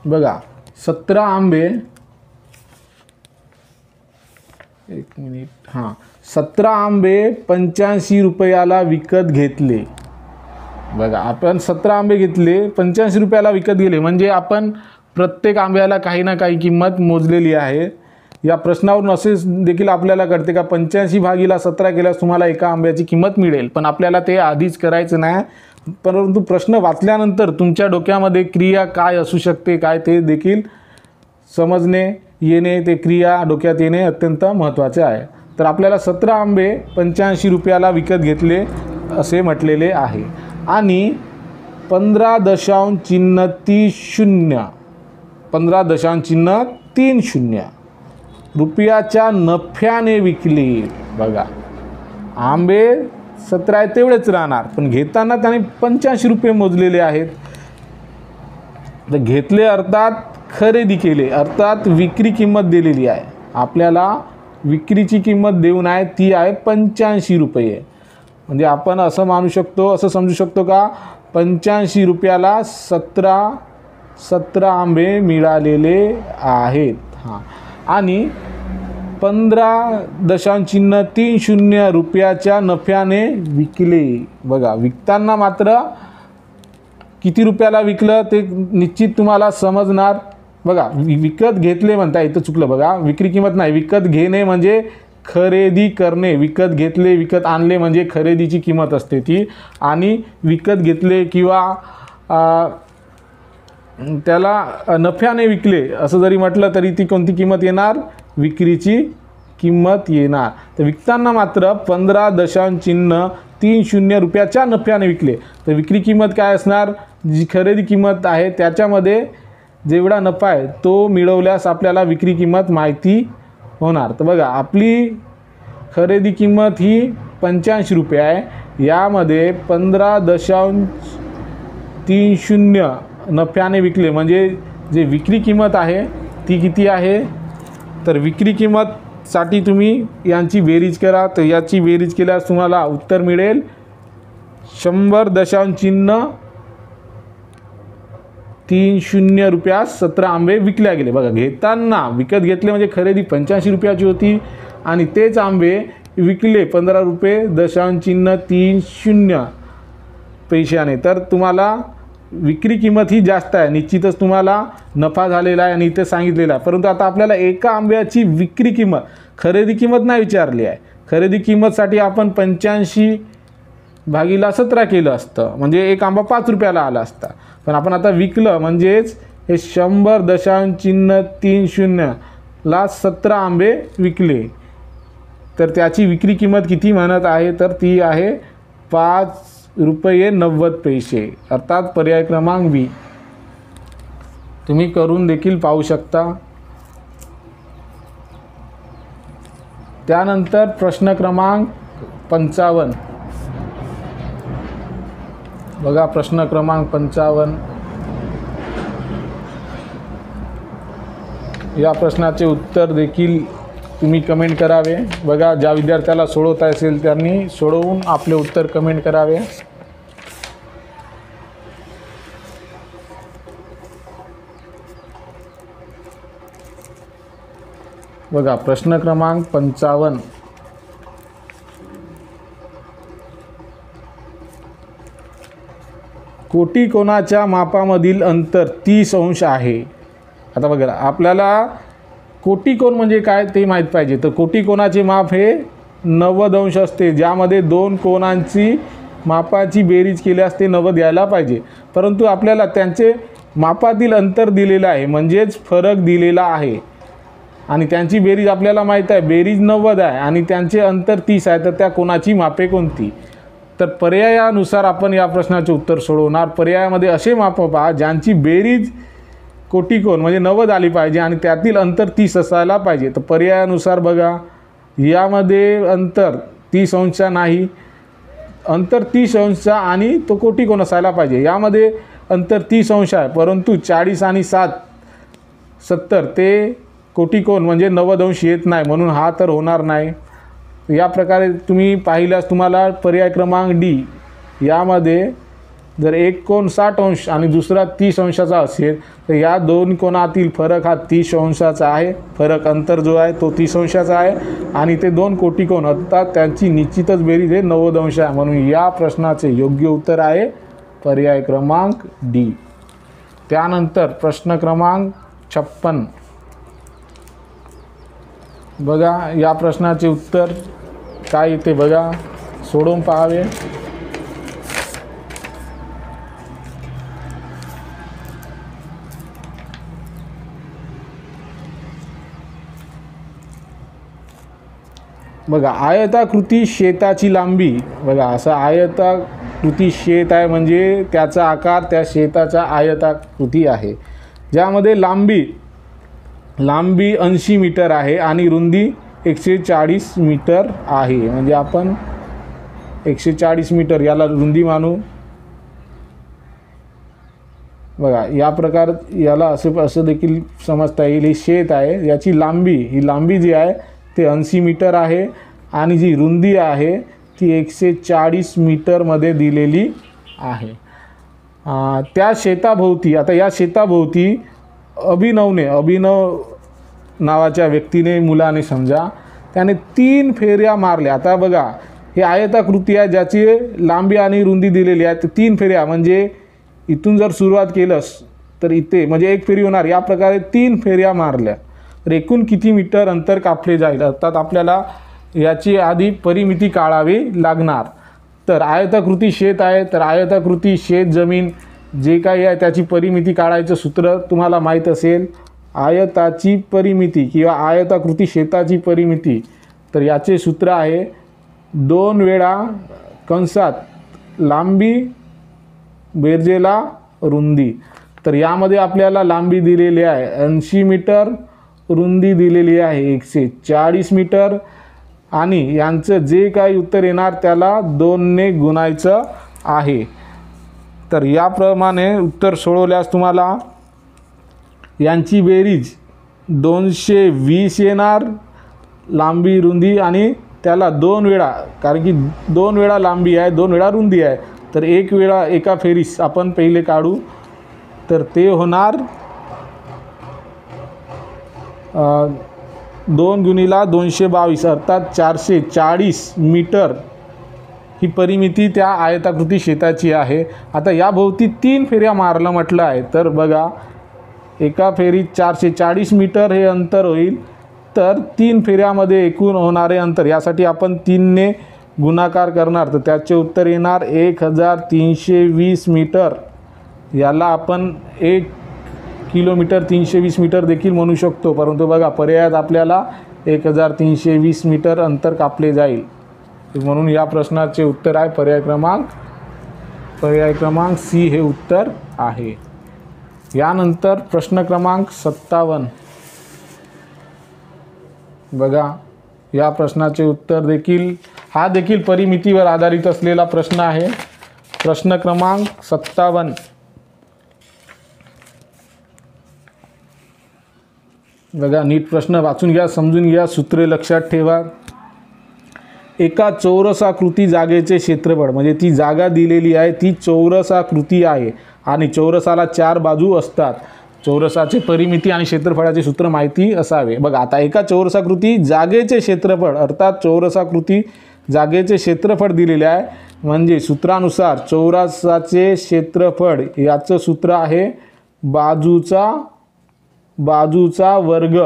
[SPEAKER 1] बघा, 17 आंबे, 1 मिनिट, 17 आंबे 85 रुपयाला विकत घेतले. बघा, आपण 17 आंबे घेतले, 85 रुपयाला विकत गेले, म्हणजे आपण प्रत्येक आंब्याला काही ना काही किंमत मोजलेली आहे. या प्रश्नावरून असे देखील आपल्याला कळते का 85 भागीला 17 केल्यास तुम्हाला एका आंब्याची किंमत मिळेल, पण आपल्याला ते आधीच करायचं नाही. परंतु प्रश्न वाचल्यानंतर तुमच्या डोक्यामध्ये क्रिया काय असू शकते, काय ते देखील समजणे येणे, ते क्रिया डोक्यात येणे अत्यंत महत्त्वाचे आहे. तर आपल्याला 17 आंबे 85 रुपयाला विकत घेतले असे म्हटलेले आहे. आणि 15.30 रुपयाच्या नफ्याने विकले. बघा, आंबे 17 आहे तेवढेच राहणार, पण घेताना त्याने 85 रुपये मोजलेले आहेत. तर घेतले अर्थात खरेदी केले, अर्थात विक्री किंमत दिलेली आहे. आपल्याला विक्रीची किंमत देऊन आहे, ती आहे 85 रुपये. म्हणजे आपण असं मानू शकतो, असं समजू शकतो का 85 रुपयाला 17 आंबे मिळालेले आहेत. आणि 15.30 रुपयाच्या नफ्याने विकले. बघा, विकताना मात्र किती रुपयाला विकलं ते निश्चित तुम्हाला समजणार. बघा, विकत घेतले म्हणता, इथं चुकलं. बघा, विक्री किंमत नाही, विकत घेणे म्हणजे खरेदी करणे. विकत घेतले, विकत आणले म्हणजे खरेदीची किंमत असते ती. आणि विकत घेतले किंवा त्याला नफ्याने विकले असं जरी म्हटलं तरी ती कोणती किंमत येणार? विक्रीची किंमत येणार. तर विकताना मात्र 15.30 रुपयाच्या नफ्याने विकले. तर विक्री किंमत काय असणार? जी खरेदी किंमत आहे त्याच्यामध्ये जेवढा नफा आहे तो मिळवल्यास आपल्याला विक्री किंमत माहिती होणार. तर बघा, आपली खरेदी किंमत ही 85 रुपये आहे. यामध्ये 15.30 नफ्याने विकले म्हणजे जे विक्री किंमत आहे ती किती आहे? तर विक्री किंमतसाठी तुम्ही यांची बेरीज करा. तर याची बेरीज केल्यास तुम्हाला उत्तर मिळेल 100.30 रुपयास 17 आंबे विकल्या गेले. बघा, घेताना विकत घेतले म्हणजे खरेदी 85 रुपयाची होती आणि तेच आंबे विकले 15.30 पैशाने. तर तुम्हाला विक्री किंमत ही जास्त आहे, निश्चितच तुम्हाला नफा झालेला आहे आणि इथे सांगितलेला आहे. परंतु आता आपल्याला एका आंब्याची विक्री किंमत, खरेदी किंमत नाही विचारली आहे. खरेदी किंमतसाठी आपण 85/17 केलं असतं, म्हणजे एक आंबा 5 रुपयाला आला असता. पण आपण आता विकलं म्हणजेच हे 100.30 ला 17 आंबे विकले. तर त्याची विक्री किंमत किती म्हणत आहे, तर ती आहे 5.90 रुपये, अर्थात पर्याय क्रमांक बी. तुम्ही करून देखील पाहू शकता. त्यानंतर प्रश्न क्रमांक 55. बघा, प्रश्न क्रमांक 55. या प्रश्नाचे उत्तर देखील तुम्ही कमेंट करावे. बघा, ज्या विद्यार्थ्याला सोडवता असेल त्यांनी सोडवून आपले उत्तर कमेंट करावे. बघा, प्रश्न क्रमांक 55. कोटी कोणाच्या मापामधील अंतर 30 अंश आहे. आता बघा, आपल्याला कोटी कोण म्हणजे काय ते माहीत पाहिजे. तर कोटी कोणाचे माप हे 90 अंश असते, ज्यामध्ये दोन कोणांची मापाची बेरीज केल्यास ते 90 यायला पाहिजे. परंतु आपल्याला त्यांचे मापातील अंतर दिलेलं आहे, म्हणजेच फरक दिलेला आहे आणि त्यांची बेरीज आपल्याला माहीत आहे, बेरीज 90 आहे आणि त्यांचे अंतर 30 आहे. तर त्या कोणाची मापे कोणती. तर पर्यायानुसार आपण या प्रश्नाचे उत्तर सोडवणार. पर्यायामध्ये असे माप पहा ज्यांची बेरीज कोटी कोण म्हणजे 90 आली पाहिजे आणि त्यातील अंतर 30 असायला पाहिजे. तर पर्यायानुसार बघा, यामध्ये अंतर 30 अंशचा नाही, अंतर 30 अंशचा आणि तो कोटी कोण असायला पाहिजे. यामध्ये अंतर 30 अंश आहे, परंतु 40 आणि 7 70 ते कोटी कोण म्हणजे 90 अंश येत नाही, म्हणून हा तर होणार नाही. या प्रकारे तुम्ही पाहिल्यास तुम्हाला पर्याय क्रमांक डी, यामध्ये जर एक कोण 60 अंश आणि दुसरा 30 अंशाचा असेल तर या दोन कोणातील फरक हा 30 अंशाचा आहे. फरक अंतर जो आहे तो 30 अंशाचा आहे आणि ते दोन कोटी कोण अर्थात त्यांची निश्चितच बेरीज हे 90 अंश आहे. म्हणून या प्रश्नाचे योग्य उत्तर आहे पर्याय क्रमांक डी. त्यानंतर प्रश्न क्रमांक 56. बघा, या प्रश्नाचे उत्तर काय येते बघा, सोडवून पाहावे. बघा, आयताकृती शेताची लांबी. बघा, असं आयताकृती शेत आहे म्हणजे त्याचा आकार त्या शेताचा आयताकृती आहे, ज्यामध्ये लांबी 80 मीटर आहे आणि रुंदी 140 मीटर आहे. म्हणजे आपण 140 मीटर याला रुंदी मानू. बघा, या प्रकार याला असं देखील समजता येईल. ही शेत आहे, याची ही लांबी जी आहे ते 80 मीटर आहे आणि जी रुंदी आहे ती 140 मीटरमध्ये दिलेली आहे. त्या शेताभोवती, आता या शेताभोवती अभिनव नावाच्या व्यक्तीने, मुलाने समजा, त्याने 3 फेऱ्या मारल्या. आता बघा, हे आयताकृती आहे ज्याची लांबी आणि रुंदी दिलेली आहे. तर 3 फेऱ्या म्हणजे इथून जर सुरुवात केलंस तर इथे म्हणजे 1 फेरी होणार. या प्रकारे 3 फेऱ्या मारल्या तर एकूण किती मीटर अंतर कापले जाईल. अर्थात आपल्याला याची आधी परिमिती काढावी लागणार. तर आयताकृती शेत आहे, तर आयताकृती शेत जमीन जे काही आहे त्याची परिमिती काढायचं सूत्र तुम्हाला माहीत असेल. आयताची परिमिती किंवा आयताकृती शेताची परिमिती, तर याचे सूत्र आहे 2 वेळा कंसात लांबी बेरजेला रुंदी. तर यामध्ये आपल्याला लांबी दिलेली आहे 80 मीटर, रुंदी दिलेली आहे 140 मीटर आणि यांचं जे काही उत्तर येणार त्याला 2 ने गुणायचं आहे. तर याप्रमाणे उत्तर सोडवल्यास तुम्हाला यांची बेरीज 220 येणार, लांबी रुंदी आणि त्याला 2 वेळा, कारण की 2 वेळा लांबी आहे 2 वेळा रुंदी आहे, तर एक वेळा एका फेरीस आपण पहिले काढू, तर ते होणार 2 गुणिला 222 अर्थात 440 मीटर ही परिमिती त्या आयताकृती शेताची आहे। आता या भोवती 3 फेऱ्या मारलं म्हटलं आहे, तर बघा एका फेरीत 440 मीटर हे अंतर होईल, तर 3 फेऱ्यामध्ये एकूण होणारे अंतर यासाठी आपण 3 ने गुणाकार करणार, तर त्याचे उत्तर येणार 1320 मीटर। याला आपण 1 किलोमीटर 320 मीटर देखील म्हणू शकतो, परंतु बघा पर्यायात आपल्याला 1320 मीटर अंतर कापले जाईल, म्हणून या प्रश्नाचे उत्तर आहे पर्याय क्रमांक सी हे उत्तर आहे। यानंतर प्रश्न क्रमांक 57 बघा, या प्रश्नाचे उत्तर देखील हा देखील परिमितीवर आधारित असलेला प्रश्न आहे। प्रश्न क्रमांक 57 बघा, नीट प्रश्न वाचून घ्या, समजून घ्या, सूत्रे लक्षात ठेवा। एका चौरसाकृती जागेचे क्षेत्रफळ, म्हणजे ती जागा दिलेली आहे ती चौरसाकृती आहे आणि चौरसाला 4 बाजू असतात। चौरसाचे परिमिती आणि क्षेत्रफळाचे सूत्र माहिती असावे। बघा आता एका चौरसाकृती जागेचे क्षेत्रफळ अर्थात चौरसाकृती जागेचे क्षेत्रफळ दिलेले आहे, म्हणजे सूत्रानुसार चौरसाचे क्षेत्रफळ याचं सूत्र आहे बाजूचा वर्ग।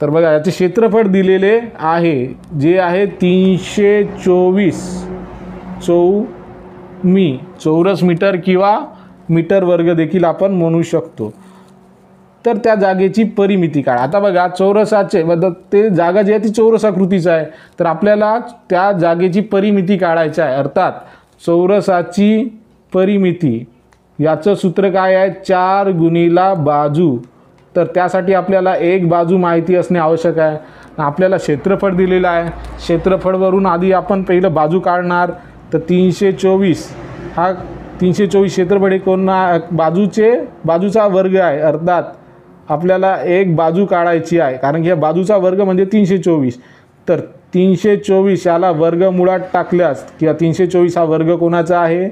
[SPEAKER 1] तर बघा याचे क्षेत्रफळ दिलेले आहे जे आहे 324 चौरस मीटर किंवा मीटर वर्ग देखील आपण म्हणू शकतो। तर त्या जागेची परिमिती काढा। आता बघा चौरसाचे ते जागा जी आहे ती चौरसाकृतीच आहे, तर आपल्याला त्या जागेची परिमिती काढायची आहे, अर्थात चौरसाची परिमिती याचं सूत्र काय आहे 4 गुणिला बाजू। तर त्यासाठी आपल्याला एक बाजू माहिती असणे आवश्यक आहे। आपल्याला क्षेत्रफळ दिलेलं आहे, क्षेत्रफळवरून आधी आपण पहिलं बाजू काढणार, तर 324 हा 324 क्षेत्रफळ हे बाजूचा वर्ग आहे, अर्थात आपल्याला एक बाजू काढायची आहे, कारण की बाजूचा वर्ग म्हणजे 324। तर 324 याला वर्गमुळात टाकल्यास किंवा 324 हा वर्ग कोणाचा आहे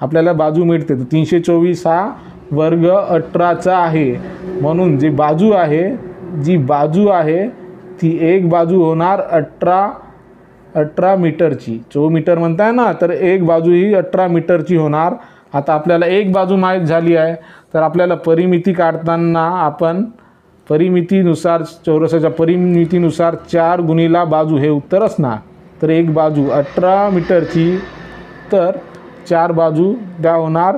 [SPEAKER 1] आपल्याला बाजू मिळते, तर 324 हा वर्ग 18चा आहे, म्हणून जी बाजू आहे ती एक बाजू होणार 18 मीटरची। 24 मीटर म्हणताय ना, तर एक बाजू ही 18 मीटरची होणार। आता आपल्याला एक बाजू माहीत झाली आहे, तर आपल्याला परिमिती काढताना आपण परिमितीनुसार चौरसाच्या परिमितीनुसार 4 गुणिला बाजू हे उत्तर असणार। तर एक बाजू 18 मीटरची, तर 4 बाजू त्या होणार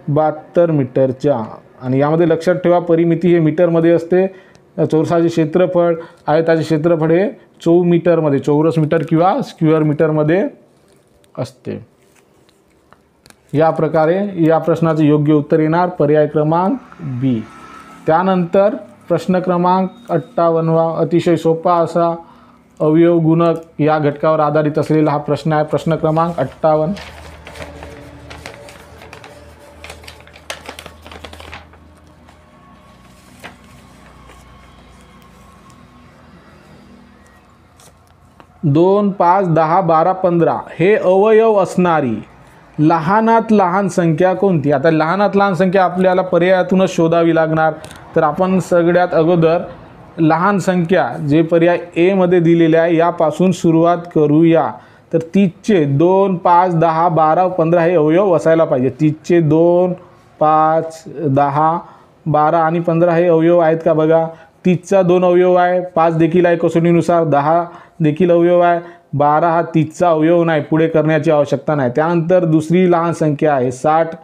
[SPEAKER 1] 72 मीटरच्या। आणि यामध्ये लक्षात ठेवा परिमिती हे मीटरमध्ये असते, चौरसाचे क्षेत्रफळ आयताचे क्षेत्रफळ हे चौरस मीटर किंवा स्क्वेअर मीटरमध्ये असते। या प्रकारे या प्रश्नाचे योग्य उत्तर येणार पर्याय क्रमांक बी। त्यानंतर प्रश्न क्रमांक 58 अतिशय सोपा असा अवयव गुणक या घटकावर आधारित असलेला हा प्रश्न आहे। प्रश्न क्रमांक 58 2, 5, 10, 12, 15 हे अवयव असणारी लहानात लहान संख्या कोणती? आता लहानात लहान संख्या आपल्याला पर्यायातूनच शोधावी लागणार, तर आपण सगळ्यात अगोदर लहान संख्या जे पर्याय ए मध्ये दिलेले आहे यापासून सुरुवात करूया। तर 30चे 2, 5, 10, 12, 15 हे अवयव असायला पाहिजे। 30चे 2, 5, 10, 12 आणि 15 हे अवयव आहेत का बघा। 30चा 2 अवयव आहे, 5 देखील आहे कसोटीनुसार, 10 देखील अवयव आहे, 12 हा 30चा अवयव नाही, पुढे करण्याची आवश्यकता नाही। त्यानंतर दुसरी लहान संख्या आहे 60,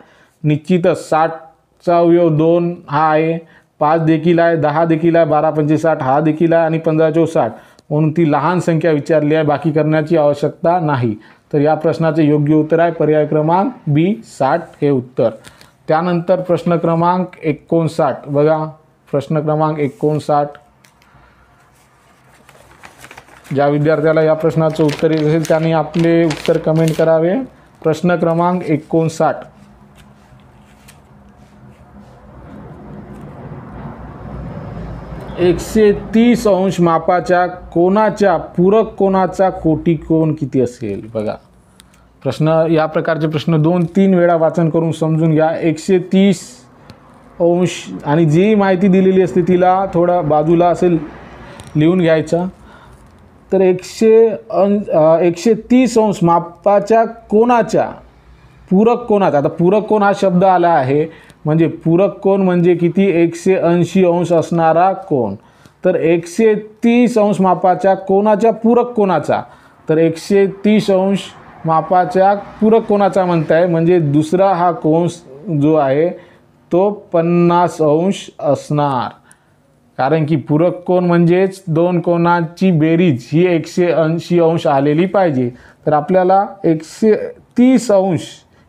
[SPEAKER 1] निश्चितच 60चा अवयव 2 हा आहे, 5 देखील आहे, 10 देखील आहे, 12 पंचे 60 हा देखील आहे आणि 15 चौक 60, म्हणून ती लहान संख्या विचारली आहे, बाकी करण्याची आवश्यकता नाही। तर या प्रश्नाचे योग्य उत्तर आहे पर्याय क्रमांक बी 60 हे उत्तर। त्यानंतर प्रश्न क्रमांक 59 बघा, प्रश्न क्रमांक 59 ज्या विद्यार्थ्याला या प्रश्नाचं उत्तर येत असेल त्यांनी आपले उत्तर कमेंट करावे। प्रश्न क्रमांक 59 130 अंश मापाच्या कोनाच्या पूरक कोनाचा कोटी कोन किती असेल? बघा प्रश्न या प्रकारचे प्रश्न 2-3 वेळा वाचन करून समजून घ्या. 130 अंश आणि जी माहिती दिलेली असते तिला थोडा बाजूला असेल लिहून घ्यायचा. तर 130 अंश मापाच्या कोनाच्या पूरक कोनाचा, आता पूरक कोन हा शब्द आला आहे म्हणजे पूरक कोन म्हणजे किती, 180 अंश असणारा कोन. तर 130 अंश मापाच्या कोनाच्या पूरक कोनाचा, तर 130 अंश मापाच्या पूरक कोनाचा म्हणताय म्हणजे दुसरा हा कोन जो आहे तो 50 अंश असणार. कारण की पूरक कोन म्हणजेच दोन कोनाची बेरीज ही 180 अंश आलेली पाहिजे. तर आपल्याला 130 अंश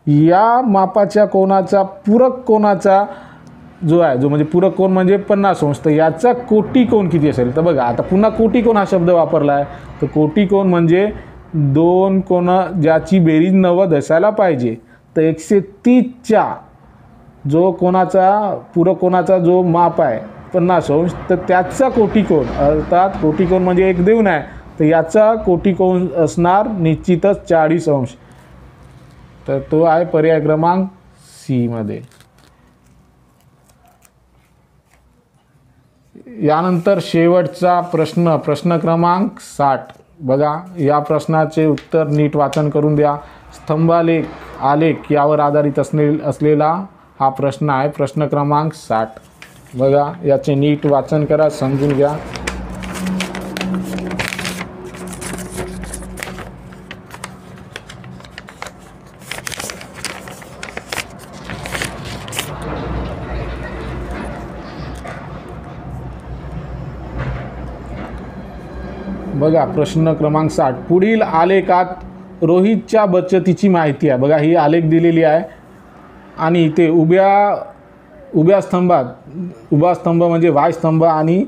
[SPEAKER 1] या मापाच्या कोनाचा पूरक कोनाचा जो आहे, जो म्हणजे पूरक कोन म्हणजे 50 अंश, तर याचा कोटी कोन किती असेल. तर बघा आता पुन्हा कोटी कोन हा शब्द वापरला आहे. तर कोटी कोन म्हणजे दोन कोन ज्याची बेरीज 90 असायला पाहिजे. तर 130च्या जो कोनाचा पूरक कोनाचा जो माप आहे 50 अंश, तर त्याचा कोटी कोन, अर्थात कोटी कोन म्हणजे एक देऊन आहे, तर याचा कोटी कोन असणार निश्चितच 40 अंश. तर तो आहे पर्याय क्रमांक सी मध्ये. यानंतर शेवटचा प्रश्न, प्रश्न क्रमांक 60. बघा या प्रश्नाचे उत्तर नीट वाचन करून द्या. स्तंभालेख आलेख यावर आधारित असलेला हा प्रश्न आहे, प्रश्न क्रमांक 60. बघा याचे नीट वाचन करा, समजून घ्या. बघा प्रश्न क्रमांक 60. पुढील आलेखात रोहितच्या बचतीची माहिती आहे. बघा ही आलेख दिलेली आहे आणि इथे उभ्या स्तंभात, उभा स्तंभ म्हणजे वाय स्तंभ आणि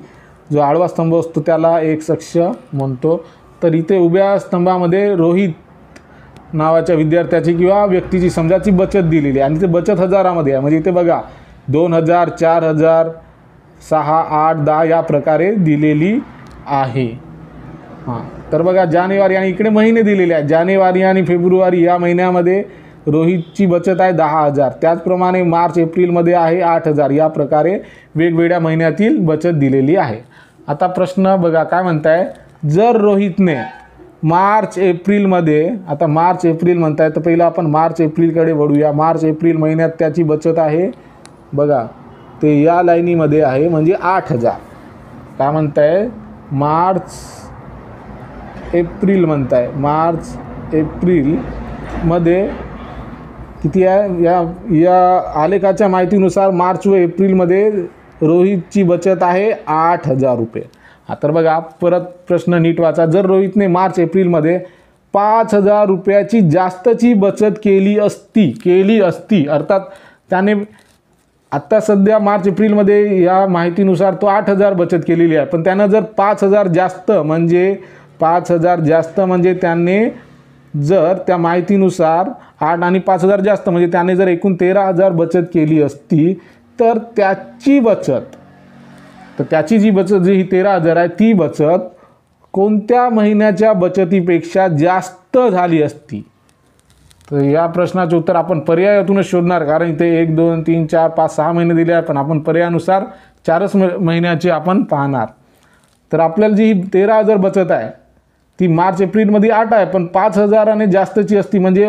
[SPEAKER 1] जो आडवा स्तंभ असतो त्याला एक अक्ष म्हणतो. तर इथे उभ्या स्तंभामध्ये रोहित नावाच्या विद्यार्थ्याची किंवा व्यक्तीची समजाची बचत दिलेली आहे आणि ते बचत हजारामध्ये आहे. म्हणजे इथे बघा 2000, 4000, 6, 8, 10 या प्रकारे दिलेली आहे. हां तर बघा जानेवारी आणि इकडे महिने दिलेले आहेत. जानेवारी आणि फेब्रुवारी या महिन्यामध्ये रोहितची बचत आहे 10,000. त्याचप्रमाणे मार्च एप्रिलमध्ये आहे 8,000. या प्रकारे वेगवेगळ्या महिन्यातील बचत दिलेली आहे. आता प्रश्न बघा काय म्हणताय, जर रोहितने मार्च एप्रिलमध्ये, आता मार्च एप्रिल म्हणताय तर पहिलं आपण मार्च एप्रिलकडे वळूया. मार्च एप्रिल महिन्यात त्याची बचत आहे बघा ते या लाईनीमध्ये आहे म्हणजे 8,000. काय म्हणताय, मार्च एप्रिल म्हणताय, मार्च एप्रिलमध्ये किती आहे, या आलेखाच्या माहितीनुसार मार्च व एप्रिलमध्ये रोहितची बचत आहे 8,000 रुपये. तर बघा परत प्रश्न नीट वाचा. जर रोहितने मार्च एप्रिलमध्ये 5,000 रुपयाची जास्तची बचत केली असती अर्थात त्याने आत्ता सध्या मार्च एप्रिलमध्ये या माहितीनुसार तो 8,000 बचत केलेली आहे, पण त्यानं जर 5,000 जास्त म्हणजे त्याने जर त्या माहितीनुसार 8 आणि 5,000 जास्त म्हणजे त्याने जर एकूण 13,000 बचत केली असती तर त्याची जी बचत जी ही 13,000 आहे ती बचत कोणत्या महिन्याच्या बचतीपेक्षा जास्त झाली असती. तर या प्रश्नाचे उत्तर आपण पर्यायातूनच शोधणार, कारण इथे 1, 2, 3, 4, 5, 6 महिने दिले आहेत, पण आपण पर्यायानुसार 4च महिन्याचे आपण पाहणार. तर आपल्याला जी 13,000 बचत आहे ती मार्च एप्रिलमध्ये 8 आहे, पण 5,000 जास्तची असती म्हणजे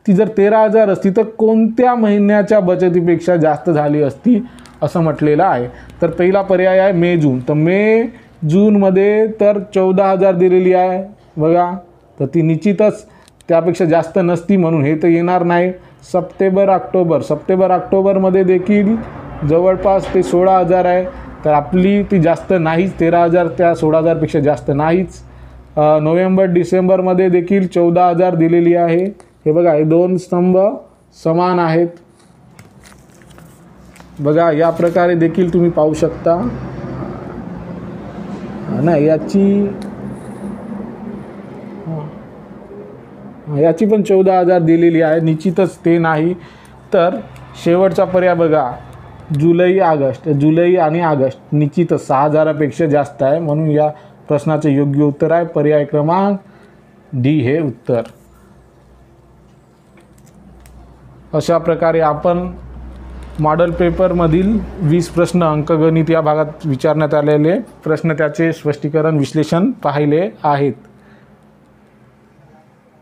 [SPEAKER 1] ती जर 13,000 असती तर कोणत्या महिन्याच्या बचतीपेक्षा जास्त झाली असती असं म्हटलेलं आहे. तर पहिला पर्याय आहे मे जून. तर मे जूनमध्ये तर 14,000 दिलेली आहे बघा, तर ती निश्चितच त्यापेक्षा जास्त नसती म्हणून हे तर येणार नाही. सप्टेंबर ऑक्टोबरमध्ये देखील जवळपास ते 16,000 आहे, तर आपली ती जास्त नाहीच, 13,000 त्या 16,000पेक्षा जास्त नाहीच. नोव्हेंबर डिसेंबरमध्ये देखील 14,000 दिलेली आहे. हे बघा हे दोन स्तंभ समान आहेत बघा, या प्रकारे देखील तुम्ही पाहू शकता ना. याची पण 14,000 दिलेली आहे, निश्चितच ते नाही. तर शेवटचा पर्याय बघा जुलै आणि ऑगस्ट निश्चितच 6,000पेक्षा जास्त आहे, म्हणून या प्रश्नाचे योग्य उत्तर आहे पर्याय क्रमांक डी हे उत्तर. अशा प्रकारे आपण मॉडेल पेपरमधील 20 प्रश्न अंकगणित या भागात विचारण्यात आलेले प्रश्न त्याचे स्पष्टीकरण विश्लेषण पाहिले आहेत.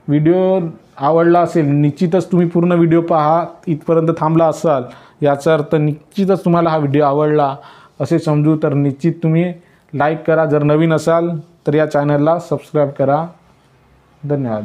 [SPEAKER 1] व्हिडिओ आवडला असेल, निश्चितच तुम्ही पूर्ण व्हिडिओ पहा. इथपर्यंत थांबला असाल याचा अर्थ निश्चितच तुम्हाला हा व्हिडिओ आवडला असे समजू. तर निश्चित तुम्ही लाईक करा. जर नवीन असाल तर या चॅनलला सबस्क्राईब करा. धन्यवाद.